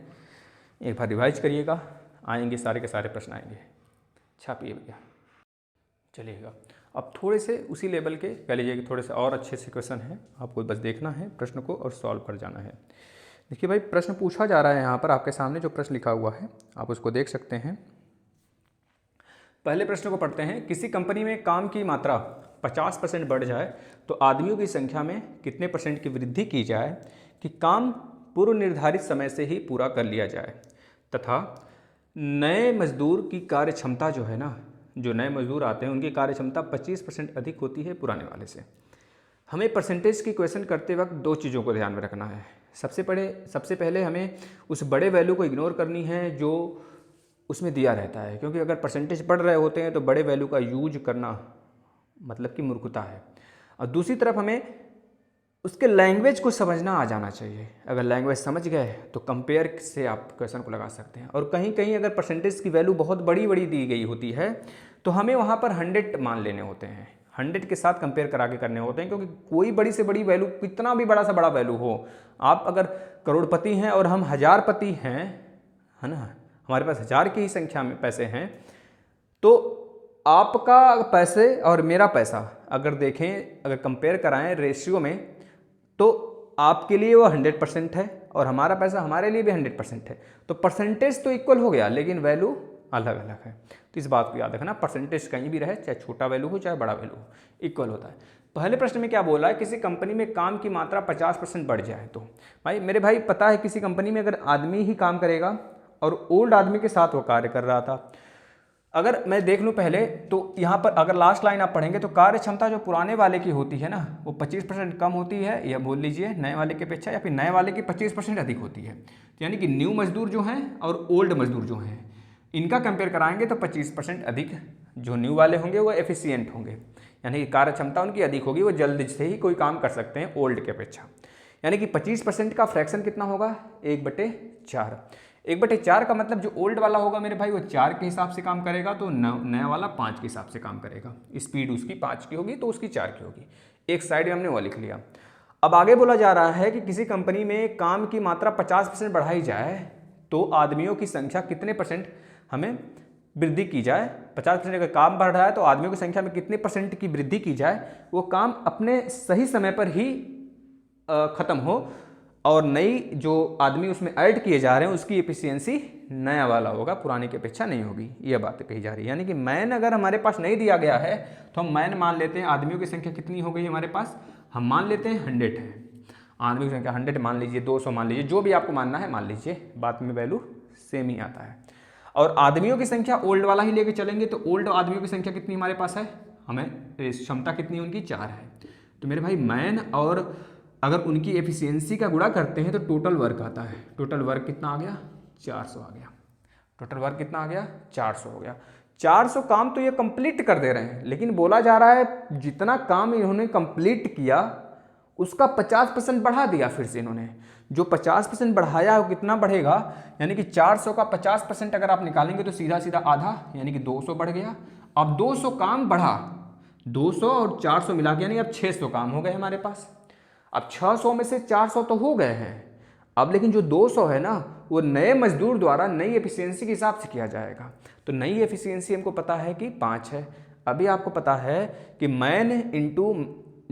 A: एक बार रिवाइज करिएगा, आएंगे सारे के सारे प्रश्न आएंगे। छापिए भैया, चलिएगा। अब थोड़े से उसी लेवल के कह लीजिए कि थोड़े से और अच्छे से क्वेश्चन हैं, आपको बस देखना है प्रश्न को और सॉल्व कर जाना है। देखिए भाई प्रश्न पूछा जा रहा है यहाँ पर आपके सामने जो प्रश्न लिखा हुआ है आप उसको देख सकते हैं। पहले प्रश्न को पढ़ते हैं। किसी कंपनी में काम की मात्रा 50% बढ़ जाए तो आदमियों की संख्या में कितने % की वृद्धि की जाए कि काम पूर्व निर्धारित समय से ही पूरा कर लिया जाए, तथा नए मजदूर की कार्य क्षमता जो है ना, जो नए मजदूर आते हैं उनकी कार्य क्षमता 25% अधिक होती है पुराने वाले से। हमें परसेंटेज की क्वेश्चन करते वक्त 2 चीज़ों को ध्यान में रखना है। सबसे पहले हमें उस बड़े वैल्यू को इग्नोर करनी है जो उसमें दिया रहता है, क्योंकि अगर परसेंटेज पढ़ रहे होते हैं तो बड़े वैल्यू का यूज करना मतलब कि मूर्खता है। और दूसरी तरफ हमें उसके लैंग्वेज को समझना आ जाना चाहिए। अगर लैंग्वेज समझ गए तो कंपेयर से आप क्वेश्चन को लगा सकते हैं। और कहीं कहीं अगर परसेंटेज की वैल्यू बहुत बड़ी बड़ी दी गई होती है तो हमें वहाँ पर 100 मान लेने होते हैं, 100 के साथ कंपेयर करा के करने होते हैं, क्योंकि कोई बड़ी से बड़ी वैल्यू, कितना भी बड़ा से बड़ा वैल्यू हो, आप अगर करोड़पति हैं और हम हजारपति हैं, है ना, हमारे पास 1000 की ही संख्या में पैसे हैं, तो आपका पैसे और मेरा पैसा अगर देखें, अगर कंपेयर कराएं रेशियो में, तो आपके लिए वो 100% है और हमारा पैसा हमारे लिए भी 100% है। तो परसेंटेज तो इक्वल हो गया, लेकिन वैल्यू अलग अलग है। तो इस बात को याद रखना, परसेंटेज कहीं भी रहे, चाहे छोटा वैल्यू हो चाहे बड़ा वैल्यू हो, इक्वल होता है। पहले प्रश्न में क्या बोला है, किसी कंपनी में काम की मात्रा 50% बढ़ जाए तो मेरे भाई पता है किसी कंपनी में अगर आदमी ही काम करेगा और ओल्ड आदमी के साथ वो कार्य कर रहा था, अगर मैं देख लूँ पहले तो यहाँ पर अगर लास्ट लाइन आप पढ़ेंगे तो कार्य क्षमता जो पुराने वाले की होती है ना वो 25% कम होती है, या बोल लीजिए नए वाले की अपेक्षा, या फिर नए वाले की 25% अधिक होती है। तो यानी कि न्यू मजदूर जो हैं और ओल्ड मजदूर जो हैं इनका कंपेयर कराएंगे तो 25% अधिक जो न्यू वाले होंगे वो एफिशिएंट होंगे, यानी कि कार्य क्षमता उनकी अधिक होगी, वो जल्द से ही कोई काम कर सकते हैं ओल्ड के अपेक्षा। यानी कि 25% का फ्रैक्शन कितना होगा, 1/4। 1/4 का मतलब जो ओल्ड वाला होगा मेरे भाई वो 4 के हिसाब से काम करेगा, तो नया वाला 5 के हिसाब से काम करेगा। स्पीड उसकी 5 की होगी तो उसकी 4 की होगी। एक साइड में हमने वो लिख लिया। अब आगे बोला जा रहा है कि किसी कंपनी में काम की मात्रा 50% बढ़ाई जाए तो आदमियों की संख्या कितने % हमें वृद्धि की जाए। 50% अगर काम बढ़ रहा है तो आदमियों की संख्या में कितने % की वृद्धि की जाए, वो काम अपने सही समय पर ही ख़त्म हो और नई जो आदमी उसमें ऐड किए जा रहे हैं उसकी एफिशिएंसी नया वाला होगा, पुराने की अपेक्षा नहीं होगी। यह बात कही जा रही है। यानी कि मैन अगर हमारे पास नहीं दिया गया है तो हम मैन मान लेते हैं, आदमियों की संख्या कितनी हो गई हमारे पास, हम मान लेते हैं 100 है। आदमियों की संख्या 100 मान लीजिए, 200 मान लीजिए, जो भी आपको मानना है मान लीजिए, बात में वैल्यू सेम ही आता है। और आदमियों की संख्या ओल्ड वाला ही लेके चलेंगे तो ओल्ड आदमियों की संख्या कितनी हमारे पास है, हमें क्षमता कितनी उनकी 4 है। तो मेरे भाई मैन और अगर उनकी एफिशिएंसी का गुणा करते हैं तो टोटल वर्क आता है। टोटल वर्क कितना आ गया, 400 आ गया। टोटल वर्क कितना आ गया, 400 हो गया। 400 काम तो ये कंप्लीट कर दे रहे हैं, लेकिन बोला जा रहा है जितना काम इन्होंने कंप्लीट किया उसका 50% बढ़ा दिया। फिर से इन्होंने जो 50% बढ़ाया वो कितना बढ़ेगा, यानी कि 400 का 50% अगर आप निकालेंगे तो सीधा सीधा आधा, यानी कि 200 बढ़ गया। अब 200 काम बढ़ा, 200 और 400 मिला के यानी अब 600 काम हो गए हमारे पास। अब 600 में से 400 तो हो गए हैं, अब लेकिन जो 200 है ना वो नए मजदूर द्वारा नई एफिशिएंसी के हिसाब से किया जाएगा। तो नई एफिशिएंसी हमको पता है कि 5 है। अभी आपको पता है कि मैन इंटू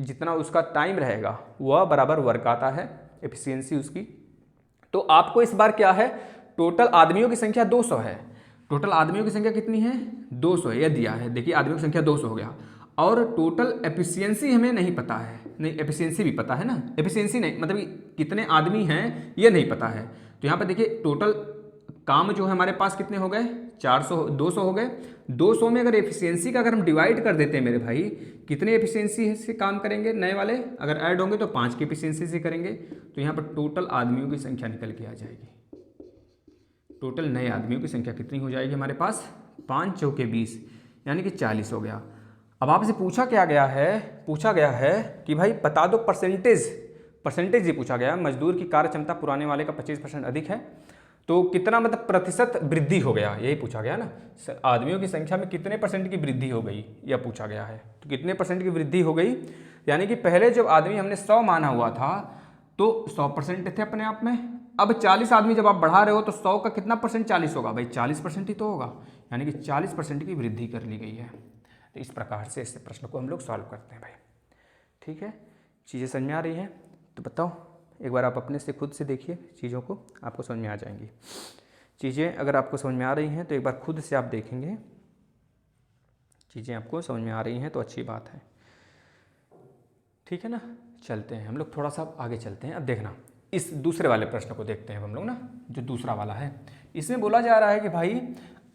A: जितना उसका टाइम रहेगा वह बराबर वर्क आता है, एफिशिएंसी उसकी। तो आपको इस बार क्या है, टोटल आदमियों की संख्या 200 है। टोटल आदमियों की संख्या कितनी है, 200 है, यह दिया है। देखिए आदमियों की संख्या 200 हो गया और टोटल एफिशिएंसी हमें नहीं पता है। नहीं, एफिशिएंसी भी पता है ना, एफिशिएंसी नहीं मतलब कितने आदमी हैं ये नहीं पता है। तो यहाँ पर देखिए टोटल काम जो है हमारे पास कितने हो गए, 200 हो गए। 200 में अगर एफिशिएंसी का अगर हम डिवाइड कर देते हैं मेरे भाई, कितने एफिशिएंसी से काम करेंगे नए वाले, अगर ऐड होंगे तो 5 की एफिशिएंसी से करेंगे। तो यहाँ पर टोटल आदमियों की संख्या निकल के आ जाएगी। टोटल नए आदमियों की संख्या कितनी हो जाएगी हमारे पास, 5 चौके 20 यानी कि 40 हो गया। अब आपसे पूछा गया है कि भाई बता दो परसेंटेज ये पूछा गया है, मजदूर की कार्य क्षमता पुराने वाले का 25% अधिक है तो कितना मतलब प्रतिशत वृद्धि हो गया, यही पूछा गया ना। आदमियों की संख्या में कितने % की वृद्धि हो गई यह पूछा गया है। तो कितने % की वृद्धि हो गई, यानी कि पहले जब आदमी हमने 100 माना हुआ था तो 100% थे अपने आप में। अब 40 आदमी जब आप बढ़ा रहे हो तो 100 का कितना % 40 होगा भाई, 40% ही तो होगा, यानी कि 40% की वृद्धि कर ली गई है। तो इस प्रकार से इस प्रश्न को हम लोग सॉल्व करते हैं भाई। ठीक है, चीज़ें समझ में आ रही हैं तो बताओ, एक बार आप अपने से खुद से देखिए चीज़ों को, आपको समझ में आ जाएंगी चीज़ें। अगर आपको समझ में आ रही हैं तो एक बार खुद से आप देखेंगे, चीज़ें आपको समझ में आ रही हैं तो अच्छी बात है। ठीक है ना, चलते हैं हम लोग थोड़ा सा आगे चलते हैं। अब देखना इस दूसरे वाले प्रश्न को देखते हैं हम लोग ना, जो दूसरा वाला है। इसमें बोला जा रहा है कि भाई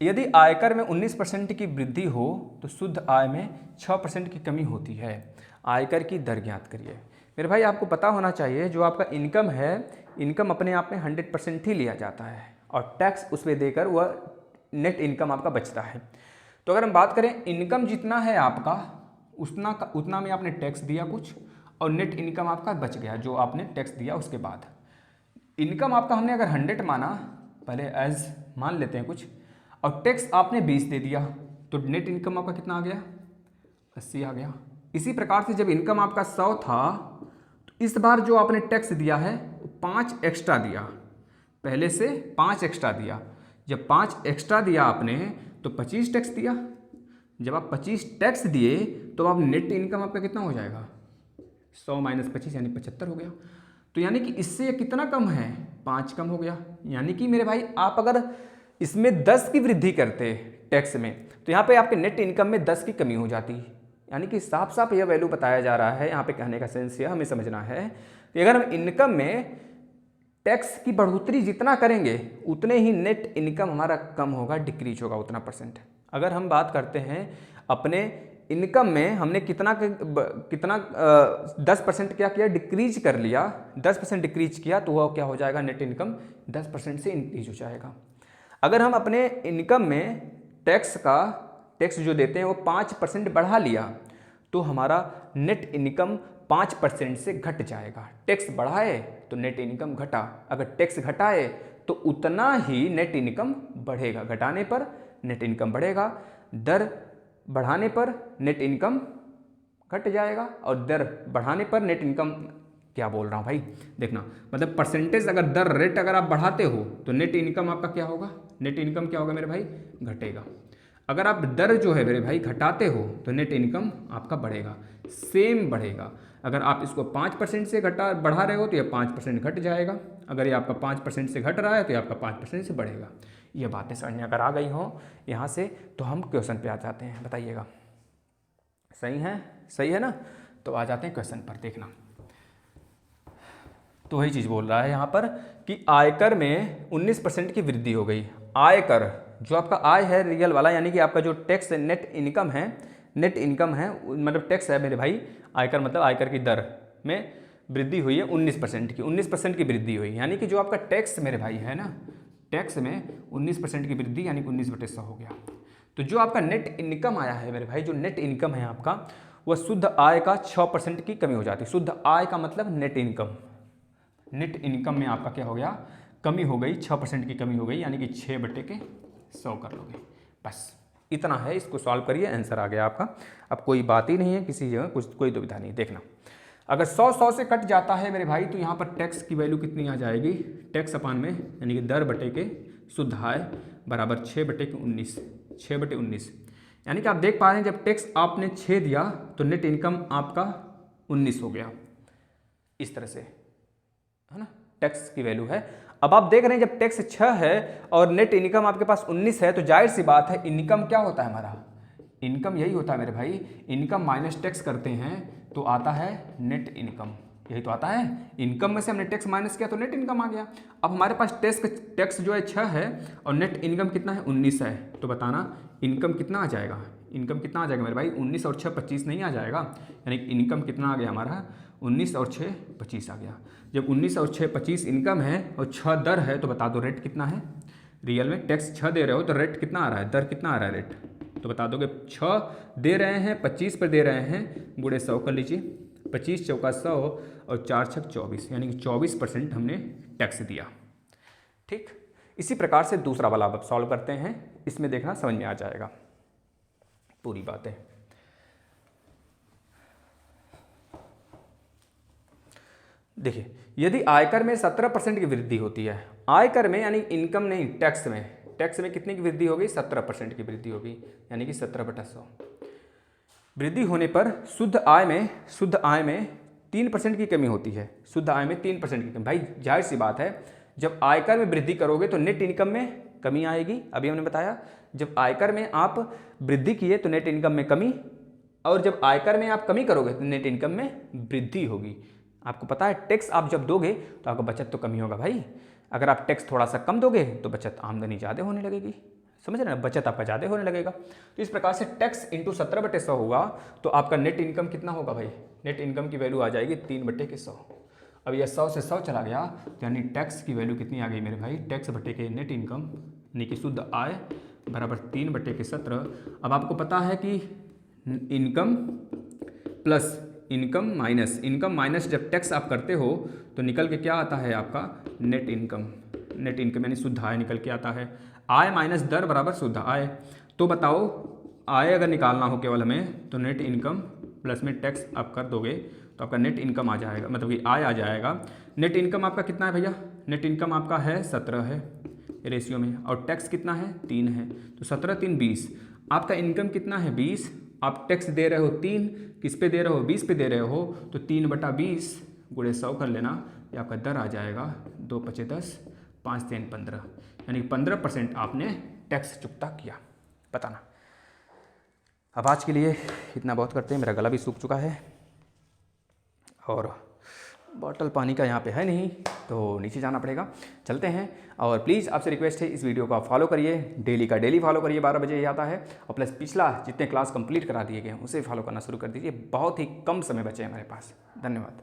A: यदि आयकर में 19% की वृद्धि हो तो शुद्ध आय में 6% की कमी होती है, आयकर की दर ज्ञात करिए। मेरे भाई आपको पता होना चाहिए जो आपका इनकम है, इनकम अपने आप में 100% ही लिया जाता है और टैक्स उस पर देकर वह नेट इनकम आपका बचता है। तो अगर हम बात करें इनकम जितना है आपका उतना में आपने टैक्स दिया कुछ और नेट इनकम आपका बच गया जो आपने टैक्स दिया उसके बाद। इनकम आपका हमने अगर 100 माना, पहले एज मान लेते हैं कुछ, और टैक्स आपने 20 दे दिया तो नेट इनकम आपका कितना आ गया, 80 आ गया। इसी प्रकार से जब इनकम आपका 100 था तो इस बार जो आपने टैक्स दिया है 5 एक्स्ट्रा दिया, पहले से 5 एक्स्ट्रा दिया। जब 5 एक्स्ट्रा दिया आपने तो 25 टैक्स दिया। जब आप 25 टैक्स दिए तो आप नेट इनकम आपका कितना हो जाएगा, 100 माइनस 25 यानी 75 हो गया। तो यानी कि इससे कितना कम है, 5 कम हो गया। यानी कि मेरे भाई आप अगर इसमें 10 की वृद्धि करते टैक्स में, तो यहाँ पे आपके नेट इनकम में 10 की कमी हो जाती। यानी कि साफ साफ यह वैल्यू बताया जा रहा है, यहाँ पे कहने का सेंस यह हमें समझना है कि अगर हम इनकम में टैक्स की बढ़ोतरी जितना करेंगे उतने ही नेट इनकम हमारा कम होगा, डिक्रीज होगा उतना %। अगर हम बात करते हैं अपने इनकम में हमने कितना 10% क्या किया, डिक्रीज कर लिया, 10% डिक्रीज किया तो वह क्या हो जाएगा, नेट इनकम 10% से इंक्रीज हो जाएगा। अगर हम अपने इनकम में टैक्स जो देते हैं वो 5% बढ़ा लिया तो हमारा नेट इनकम 5% से घट जाएगा। टैक्स बढ़ाए तो नेट इनकम घटा, अगर टैक्स घटाए तो उतना ही नेट इनकम बढ़ेगा, घटाने पर नेट इनकम बढ़ेगा, दर बढ़ाने पर नेट इनकम घट जाएगा और दर बढ़ाने पर नेट इनकम, क्या बोल रहा हूँ भाई, देखना मतलब परसेंटेज अगर दर रेट अगर आप बढ़ाते हो तो नेट इनकम आपका क्या होगा, नेट इनकम क्या होगा मेरे भाई, घटेगा। अगर आप दर जो है मेरे भाई घटाते हो तो नेट इनकम आपका बढ़ेगा, सेम बढ़ेगा। अगर आप इसको 5% से बढ़ा रहे हो तो यह 5% घट जाएगा, अगर ये आपका 5% से घट रहा है तो ये आपका 5% से बढ़ेगा। ये बातें समझ में अगर आ गई हो यहाँ से तो हम क्वेश्चन पे आ जाते हैं, बताइएगा सही है ना। तो आ जाते हैं क्वेश्चन पर, देखना। तो वही चीज़ बोल रहा है यहाँ पर कि आयकर में 19% की वृद्धि हो गई। आयकर जो आपका आय है रियल वाला, यानी कि आपका जो टैक्स नेट इनकम है मतलब टैक्स है मेरे भाई, आयकर मतलब आयकर की दर में वृद्धि हुई है 19% की वृद्धि हुई। यानी कि जो आपका टैक्स मेरे भाई है ना, टैक्स में 19% की वृद्धि यानी 19/100 हो गया। तो जो आपका नेट इनकम आया है मेरे भाई, जो नेट इनकम है आपका, वह शुद्ध आय का 6% की कमी हो जाती है। शुद्ध आय का मतलब नेट इनकम, नेट इनकम में आपका क्या हो गया, कमी हो गई, 6% की कमी हो गई, यानी कि 6/100 कर लोगे, बस इतना है। इसको सॉल्व करिए, आंसर आ गया आपका। अब कोई बात ही नहीं है, किसी जगह कुछ कोई दुविधा नहीं। देखना, अगर 100 से कट जाता है मेरे भाई तो यहाँ पर टैक्स की वैल्यू कितनी आ जाएगी, टैक्स अपान में यानी कि दर बटे के शुद्ध आय बराबर 6/19। यानी कि आप देख पा रहे हैं जब टैक्स आपने 6 दिया तो नेट इनकम आपका 19 हो गया, इस तरह से है ना, टैक्स की वैल्यू है। अब आप देख रहे हैं जब टैक्स 6 है और नेट इनकम आपके पास 19 है तो जाहिर सी बात है इनकम क्या होता है हमारा, इनकम यही होता है मेरे भाई, इनकम माइनस टैक्स करते हैं तो आता है नेट इनकम, यही तो आता है। इनकम में से हमने टैक्स माइनस किया तो नेट इनकम आ गया। अब हमारे पास टैक्स जो है 6 है और नेट इनकम कितना है 19 है, तो बताना इनकम कितना आ जाएगा, इनकम कितना आ जाएगा मेरे भाई, 19 और 6 25 नहीं आ जाएगा, यानी इनकम कितना आ गया हमारा 19 और 6 25 आ गया। जब 19 और 6 25 इनकम है और 6 दर है तो बता दो रेट कितना है, रियल में टैक्स 6 दे रहे हो तो रेट कितना आ रहा है, दर कितना आ रहा है रेट, तो बता दोगे 6 दे रहे हैं 25 पर दे रहे हैं, गुणे 100 कर लीजिए, 25 चौका 100 और 4 छक 24, यानी कि 24% हमने टैक्स दिया। ठीक, इसी प्रकार से दूसरा वाला अब सॉल्व करते हैं, इसमें देखना समझ में आ जाएगा पूरी बातें। देखिए, यदि आयकर में 17% की वृद्धि होती है, आयकर में यानी इनकम नहीं टैक्स में कितने की वृद्धि होगी, 17% की वृद्धि होगी, यानी कि 17/100। वृद्धि होने पर शुद्ध आय में 3% की कमी होती है, शुद्ध आय में 3% की कमी। भाई जाहिर सी बात है जब आयकर में वृद्धि करोगे तो नेट इनकम में कमी आएगी। अभी हमने बताया जब आयकर में आप वृद्धि किए तो नेट इनकम में कमी, और जब आयकर में आप कमी करोगे तो नेट इनकम में वृद्धि होगी। आपको पता है टैक्स आप जब दोगे तो आपका बचत तो कमी होगा भाई, अगर आप टैक्स थोड़ा सा कम दोगे तो बचत आमदनी ज़्यादा होने लगेगी, समझ रहे ना, बचत आपका ज़्यादा होने लगेगा। तो इस प्रकार से टैक्स इंटू 17/100 होगा तो आपका नेट इनकम कितना होगा भाई, नेट इनकम की वैल्यू आ जाएगी 3/100। अब यह 100 से 100 चला गया तो यानी टैक्स की वैल्यू कितनी आ गई मेरे भाई, टैक्स बटे के नेट इनकम यानी कि शुद्ध आय बराबर 3/17। अब आपको पता है कि इनकम प्लस इनकम माइनस जब टैक्स आप करते हो तो निकल के क्या आता है आपका नेट इनकम यानी शुद्ध आय निकल के आता है। आय माइनस दर बराबर शुद्ध आय। तो बताओ आय अगर निकालना हो केवल हमें तो नेट इनकम प्लस में टैक्स आप कर दोगे तो आपका नेट इनकम आ जाएगा, मतलब कि आय आ जाएगा। नेट इनकम आपका कितना है भैया, नेट इनकम आपका है 17 है रेशियो में, और टैक्स कितना है 3 है, तो 17 3 20। आपका इनकम कितना है 20, आप टैक्स दे रहे हो 3, किस पे दे रहे हो 20 पे दे रहे हो, तो 3/20 गुणे 100 कर लेना, ये आपका दर आ जाएगा 2 × 5 = 10, 5 × 3 = 15, यानी 15% आपने टैक्स चुकता किया। बताना। अब आज के लिए इतना बहुत करते हैं, मेरा गला भी सूख चुका है और बॉटल पानी का यहाँ पे है नहीं, तो नीचे जाना पड़ेगा। चलते हैं। और प्लीज़ आपसे रिक्वेस्ट है, इस वीडियो को आप फॉलो करिए, डेली का डेली फॉलो करिए, 12 बजे ये आता है। और प्लस पिछला जितने क्लास कंप्लीट करा दिए गए हैं उसे फॉलो करना शुरू कर दीजिए, बहुत ही कम समय बचे हैं हमारे पास। धन्यवाद।